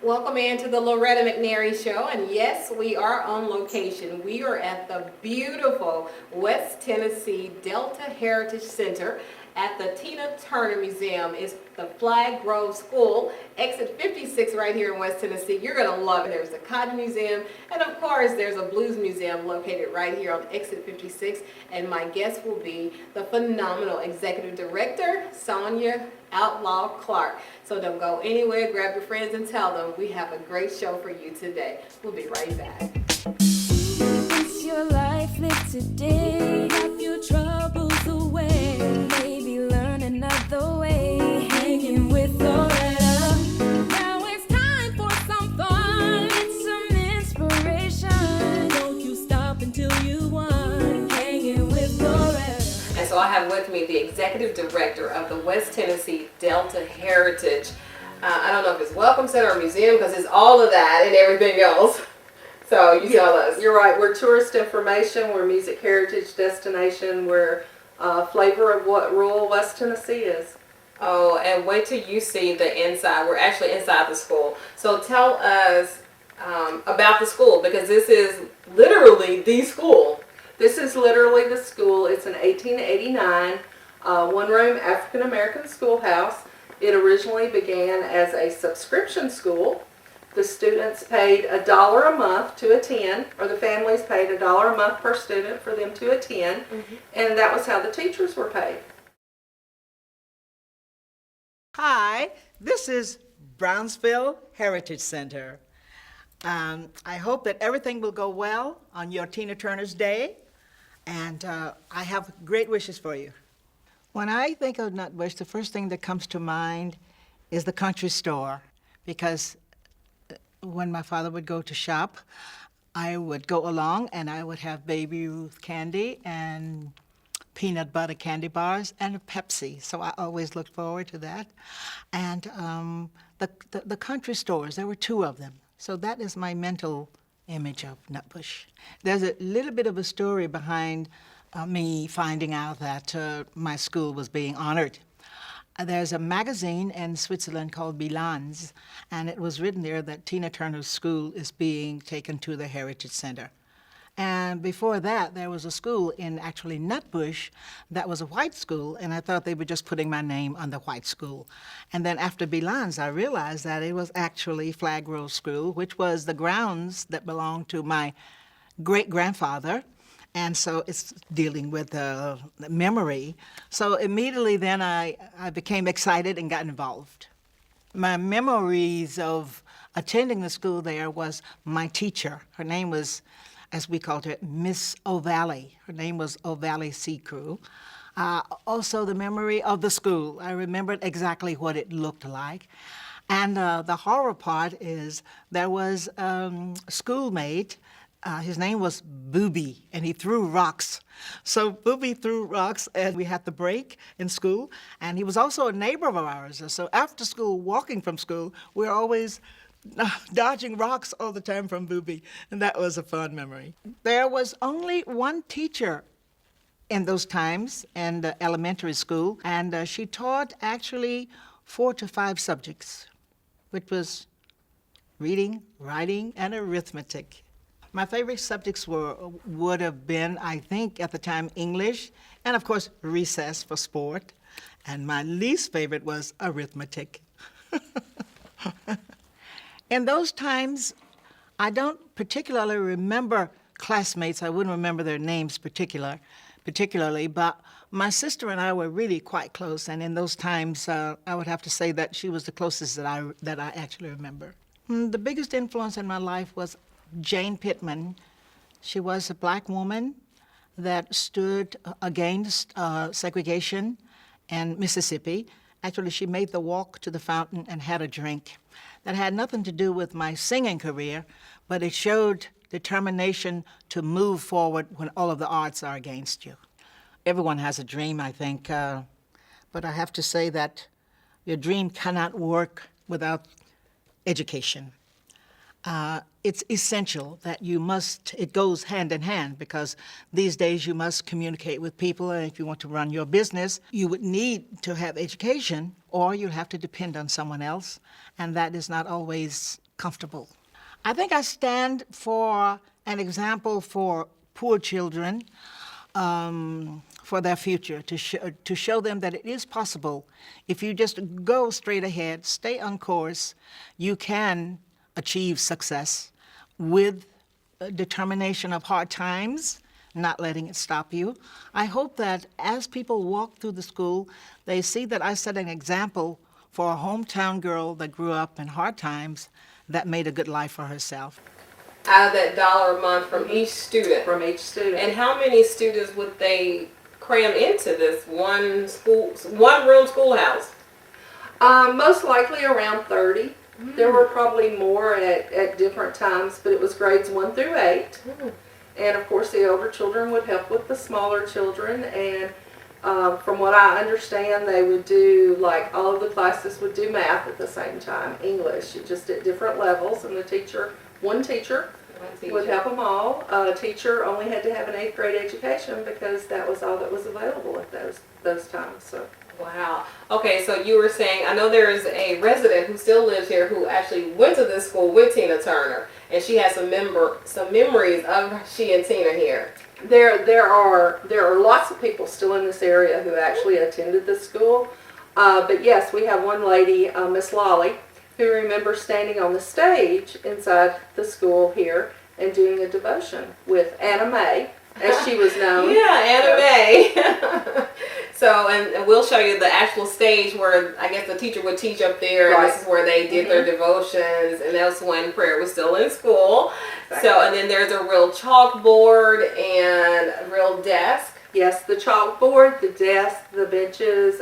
Welcome into the Loretta McNary Show, and yes, we are on location. We are at the beautiful West Tennessee Delta Heritage Center at the Tina Turner Museum. It's the Flag Grove School, exit 56 right here in West Tennessee. You're going to love it. There's the Cotton Museum, and of course, there's a Blues Museum located right here on exit 56, and my guest will be the phenomenal Executive Director, Sonia Outlaw Clark. So don't go anywhere, grab your friends and tell them we have a great show for you today. We'll be right back. It's your life, live today, have your troubles away, maybe learn another way, hanging with Loretta. Now it's time for some fun, some inspiration, don't you stop until you won, hanging with Loretta. And so I have with me the Executive Director of the West Tennessee Delta Heritage. I don't know if it's Welcome Center or Museum because it's all of that and everything else. So you tell us. You're right. We're tourist information. We're music heritage destination. We're flavor of what rural West Tennessee is. Oh, and wait till you see the inside. We're actually inside the school. So tell us about the school, because this is literally the school. This is literally the school. It's an 1889 one-room African-American schoolhouse. It originally began as a subscription school. The students paid $1 a month to attend, or the families paid $1 a month per student for them to attend, and that was how the teachers were paid. Hi, this is Brownsville Heritage Center. I hope that everything will go well on your Tina Turner's Day, and I have great wishes for you. When I think of Nutbush, the first thing that comes to mind is the country store, because when my father would go to shop, I would go along and I would have Baby Ruth candy and peanut butter candy bars and a Pepsi. So I always looked forward to that. And the country stores, there were two of them. So that is my mental image of Nutbush. There's a little bit of a story behind me finding out that my school was being honored. There's a magazine in Switzerland called Bilanz, and it was written there that Tina Turner's school is being taken to the Heritage Center. And before that, there was a school in actually Nutbush that was a white school, and I thought they were just putting my name on the white school. And then after Bilanz, I realized that it was actually Flag Grove School, which was the grounds that belonged to my great-grandfather. And so it's dealing with the memory. So immediately then I became excited and got involved. My memories of attending the school there was my teacher. Her name was, as we called her, Miss O'Valley. Her name was O'Valley Secrew. Also the memory of the school. I remembered exactly what it looked like. And the horror part is there was a schoolmate. His name was Booby, and he threw rocks. So Booby threw rocks, and we had the break in school, and he was also a neighbor of ours. So after school, walking from school, we were always dodging rocks all the time from Booby, and that was a fun memory. There was only one teacher in those times in the elementary school, and she taught actually 4 to 5 subjects, which was reading, writing, and arithmetic. My favorite subjects would have been, I think, at the time, English, and of course, recess for sport. And my least favorite was arithmetic. In those times, I don't particularly remember classmates. I wouldn't remember their names particularly, but my sister and I were really quite close. And in those times, I would have to say that she was the closest that I actually remember. The biggest influence in my life was Jane Pittman. She was a black woman that stood against segregation in Mississippi. Actually, she made the walk to the fountain and had a drink. That had nothing to do with my singing career, but it showed determination to move forward when all of the arts are against you. Everyone has a dream, I think, but I have to say that your dream cannot work without education. it's essential that it goes hand in hand, because these days you must communicate with people, and if you want to run your business, you would need to have education, or you'll have to depend on someone else, and that is not always comfortable. I think I stand for an example for poor children, for their future, to show them that it is possible. If you just go straight ahead, stay on course, you can achieve success with determination of hard times, not letting it stop you. I hope that as people walk through the school, they see that I set an example for a hometown girl that grew up in hard times that made a good life for herself. Out of that $1 a month from each student. From each student. And how many students would they cram into this one-room schoolhouse? Most likely around 30. There were probably more at different times, but it was grades 1 through 8. And of course the older children would help with the smaller children, and from what I understand, they would do, like, all of the classes would do math at the same time, English, just at different levels, and one teacher would help them all. A teacher only had to have an 8th grade education because that was all that was available at those times. So. Wow. Okay, so you were saying, I know there is a resident who still lives here who actually went to this school with Tina Turner, and she has some memories of she and Tina here. There are lots of people still in this area who actually attended the school, but yes, we have one lady, Miss Lolly, who remembers standing on the stage inside the school here and doing a devotion with Anna Mae, as she was known. Yeah, Anna Mae. So, and we'll show you the actual stage where I guess the teacher would teach up there, and this is where they did their devotions, and that's when prayer was still in school. Exactly. So, and then there's a real chalkboard and a real desk. Yes, the chalkboard, the desk, the benches,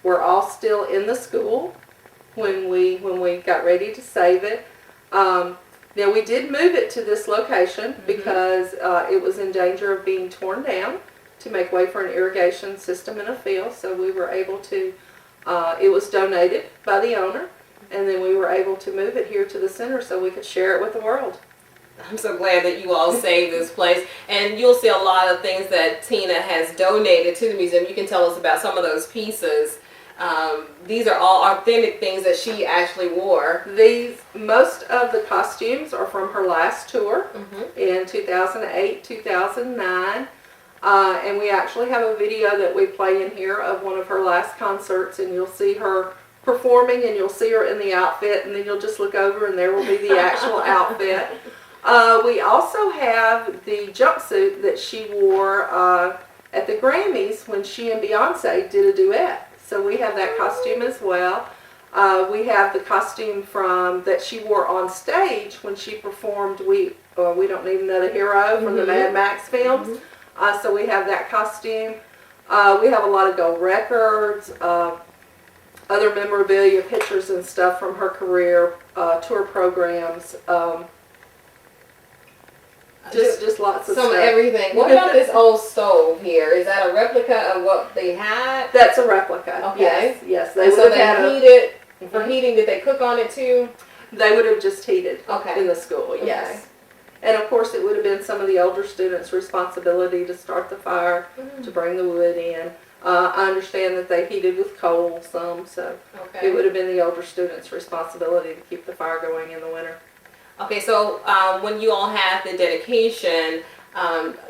were all still in the school when we got ready to save it. Now we did move it to this location because it was in danger of being torn down to make way for an irrigation system in a field. So we were able to, it was donated by the owner, and then we were able to move it here to the center so we could share it with the world. I'm so glad that you all saved this place, and you'll see a lot of things that Tina has donated to the museum. You can tell us about some of those pieces. These are all authentic things that she actually wore. Most of the costumes are from her last tour in 2008, 2009. And we actually have a video that we play in here of one of her last concerts, and you'll see her performing, and you'll see her in the outfit, and then you'll just look over and there will be the actual outfit. We also have the jumpsuit that she wore at the Grammys when she and Beyonce did a duet. So we have that costume as well. We have the costume that she wore on stage when she performed We Don't Need Another Hero from the Mad Max films. So we have that costume. We have a lot of gold records, other memorabilia, pictures and stuff from her career, tour programs, just lots of some stuff. Everything. What about this old stove here? Is that a replica of what they had? That's a replica. Okay. Yes. They would have heated. For heating, did they cook on it too? They would have just heated Okay. in the school. Yes. And of course, it would have been some of the older students' responsibility to start the fire, to bring the wood in. I understand that they heated with coal some, so it would have been the older students' responsibility to keep the fire going in the winter. Okay, so when you all had the dedication,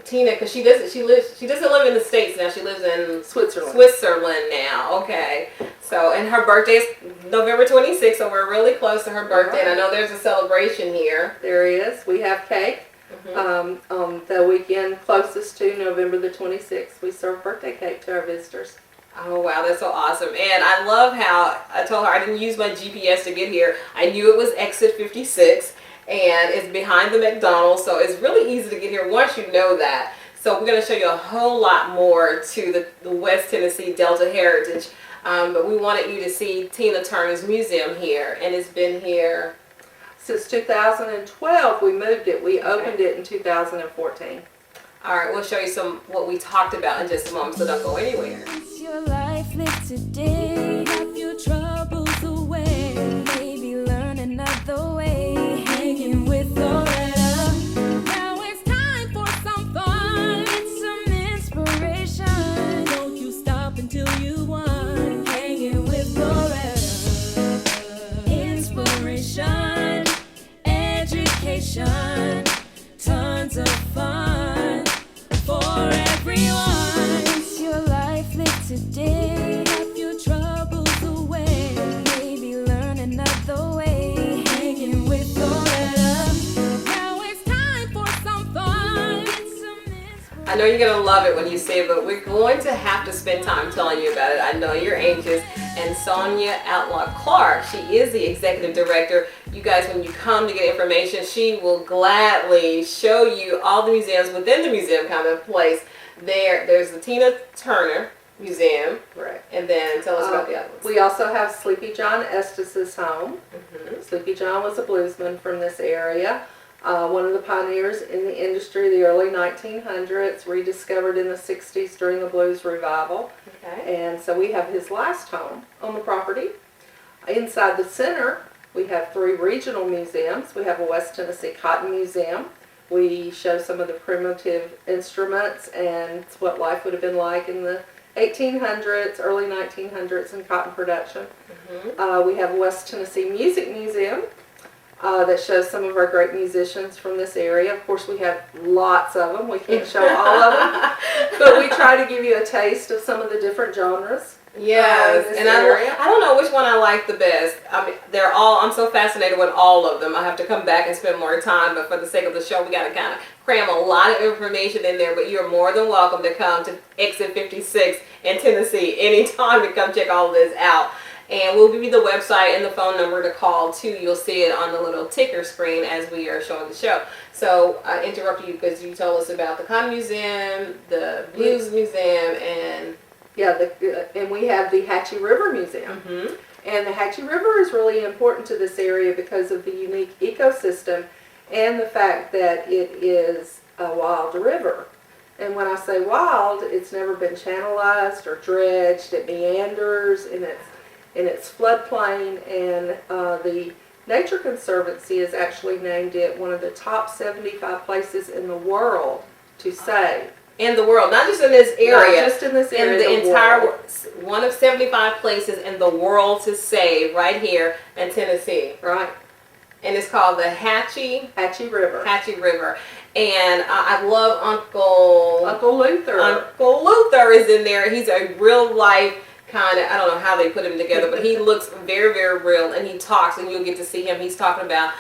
Tina, because she doesn't live in the States now. She lives in Switzerland now. Okay, so and her birthday is November 26th, so we're really close to her birthday. And I know there's a celebration here. There is. We have cake. On the weekend closest to November the 26th, we serve birthday cake to our visitors. Oh wow, that's so awesome. And I love how I told her I didn't use my GPS to get here. I knew it was exit 56 and it's behind the McDonald's, so it's really easy to get here once you know that. So we're going to show you a whole lot more to the West Tennessee Delta Heritage. But we wanted you to see Tina Turner's museum here, and it's been here since 2012. We moved it. We opened it in 2014. All right, we'll show you what we talked about in just a moment, so don't go anywhere. It's your life, live today, have your troubles away, maybe learn another way. I know you're going to love it when you see it, but we're going to have to spend time telling you about it. I know you're anxious. And Sonia Outlaw Clark, she is the executive director. You guys, when you come to get information, she will gladly show you all the museums within the museum kind of place. There's the Tina Turner Museum. Right. And then tell us about the other ones. We also have Sleepy John Estes' home. Mm-hmm. Sleepy John was a bluesman from this area. One of the pioneers in the industry, the early 1900s, rediscovered in the 60s during the blues revival. Okay. And so we have his last home on the property. Inside the center, we have 3 regional museums. We have a West Tennessee Cotton Museum. We show some of the primitive instruments and what life would have been like in the 1800s, early 1900s in cotton production. Mm-hmm. We have a West Tennessee Music Museum that shows some of our great musicians from this area. Of course, we have lots of them. We can't show all of them, but we try to give you a taste of some of the different genres. Yes, in this and area. I don't know which one I like the best. I mean, I'm so fascinated with all of them. I have to come back and spend more time, but for the sake of the show, we got to kind of cram a lot of information in there, but you're more than welcome to come to Exit 56 in Tennessee anytime to come check all of this out. And we'll give you the website and the phone number to call too. You'll see it on the little ticker screen as we are showing the show. So I interrupted you because you told us about the Cotton Museum, the Blues Museum, and and we have the Hatchie River Museum. mm-hmm. And the Hatchie River is really important to this area because of the unique ecosystem and the fact that it is a wild river. And when I say wild, it's never been channelized or dredged. It meanders in its floodplain, and the Nature Conservancy has actually named it one of the top 75 places in the world to save. In the world, not just in this area, Not just in this area, in the entire world. one of 75 places in the world to save right here in Tennessee. Right. And it's called the Hatchie River. River. And I love Uncle Luther. Uncle Luther is in there. He's a real life kind of, I don't know how they put him together, but he looks very, very real, and he talks, and you'll get to see him. He's talking about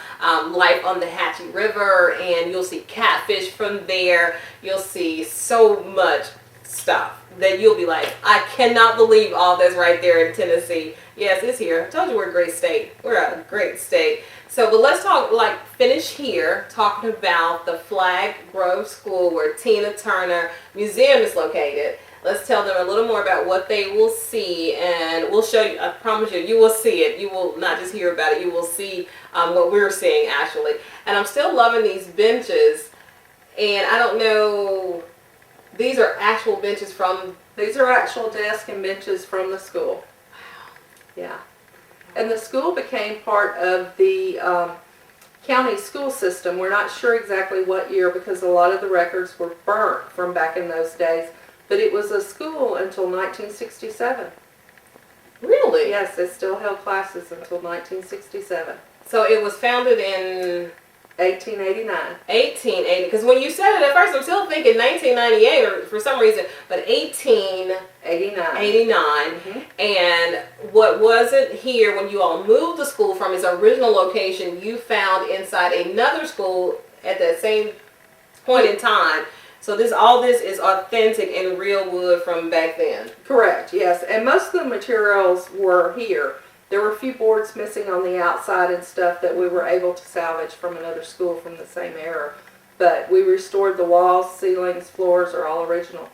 life on the Hatchie River, and you'll see catfish from there. You'll see so much stuff that you'll be like, I cannot believe all this right there in Tennessee. Yes, it's here. I told you we're a great state. We're a great state. So, but let's finish here talking about the Flag Grove School where Tina Turner Museum is located. Let's tell them a little more about what they will see, and we'll show you. I promise you, you will see it. You will not just hear about it. You will see what we're seeing, actually. And I'm still loving these benches, and I don't know, these are actual benches from... These are actual desks and benches from the school. Wow. Yeah. And the school became part of the county school system. We're not sure exactly what year because a lot of the records were burnt from back in those days. But it was a school until 1967. Really? Yes, they still held classes until 1967. So it was founded in 1889. 1880. Because when you said it at first, I'm still thinking 1998 or for some reason, but 1889. Mm-hmm. And what wasn't here when you all moved the school from its original location, you found inside another school at that same point in time. So all this is authentic and real wood from back then. Correct, yes. And most of the materials were here. There were a few boards missing on the outside and stuff that we were able to salvage from another school from the same era. But we restored the walls, ceilings, floors are all original.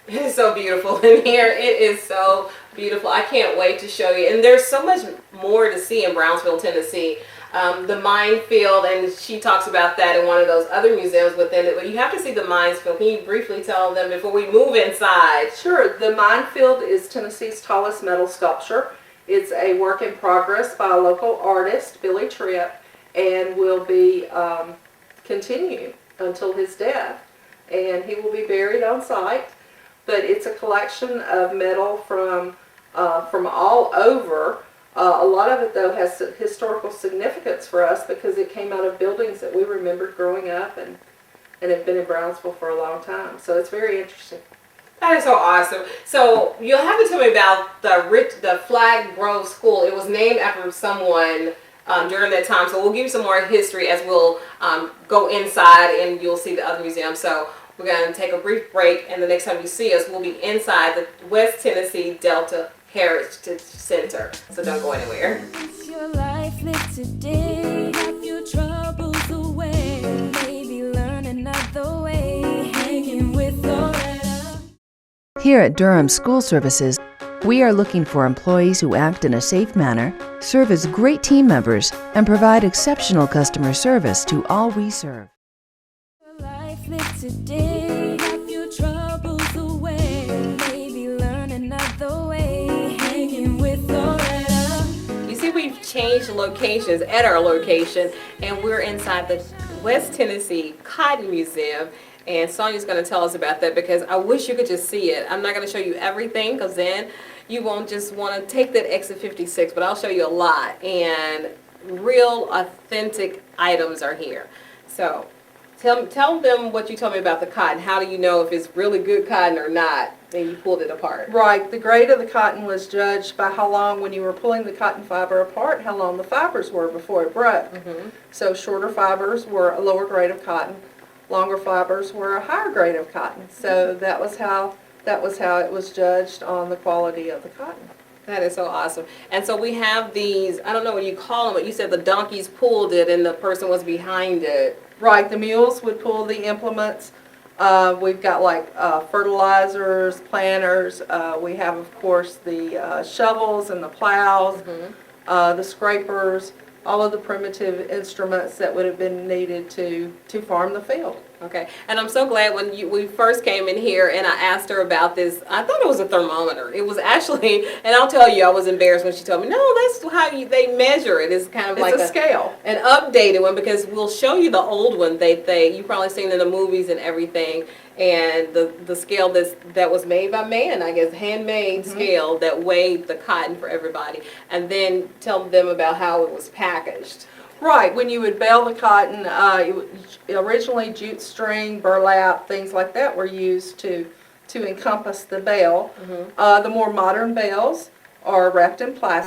It is so beautiful in here. It is so beautiful. I can't wait to show you. And there's so much more to see in Brownsville, Tennessee. The minefield, and she talks about that in one of those other museums within it, but you have to see the minefield. Can you briefly tell them before we move inside? Sure. The minefield is Tennessee's tallest metal sculpture. It's a work in progress by a local artist, Billy Tripp, and will be continued until his death. And he will be buried on site. But it's a collection of metal from all over. A lot of it, though, has historical significance for us because it came out of buildings that we remembered growing up and have been in Brownsville for a long time. So it's very interesting. That is so awesome. So you'll have to tell me about the Flag Grove School. It was named after someone during that time. So we'll give you some more history as we'll go inside and you'll see the other museum. So We're going to take a brief break, and the next time you see us, we'll be inside the West Tennessee Delta Heritage Center. So don't go anywhere. It's your life lived today. Have your troubles away. Maybe learn another way. Hanging with Loretta. Here at Durham School Services, we are looking for employees who act in a safe manner, serve as great team members, and provide exceptional customer service to all we serve. Your life lived today. Have your troubles away. Maybe learn another way. Hanging with Loretta. You see, we've changed locations at our location, and we're inside the West Tennessee Cotton Museum. And Sonia's going to tell us about that, because I wish you could just see it. I'm not going to show you everything, because then you won't just want to take that exit 56, but I'll show you a lot. And real, authentic items are here. So tell them what you told me about the cotton. How do you know if it's really good cotton or not? And you pulled it apart. Right, the grade of the cotton was judged by how long, when you were pulling the cotton fiber apart, how long the fibers were before it broke. So shorter fibers were a lower grade of cotton. Longer fibers were a higher grade of cotton. So that was how it was judged on the quality of the cotton. That is so awesome. And so we have these, I don't know what you call them, but you said the donkeys pulled it and the person was behind it. Right, the mules would pull the implements. We've got like fertilizers, planters. We have, of course, the shovels and the plows, the scrapers, all of the primitive instruments that would have been needed to farm the field. Okay, and I'm so glad when we first came in here and I asked her about this, I thought it was a thermometer. It was actually, and I'll tell you, I was embarrassed when she told me, no, that's how they measure it. It's kind of like It's a scale. An updated one, because we'll show you the old one you've probably seen in the movies and everything, and the scale that was made by man, I guess, handmade scale that weighed the cotton for everybody, and then tell them about how it was packaged. Right, when you would bale the cotton, originally jute string, burlap, things like that were used to encompass the bale. The more modern bales are wrapped in plastic.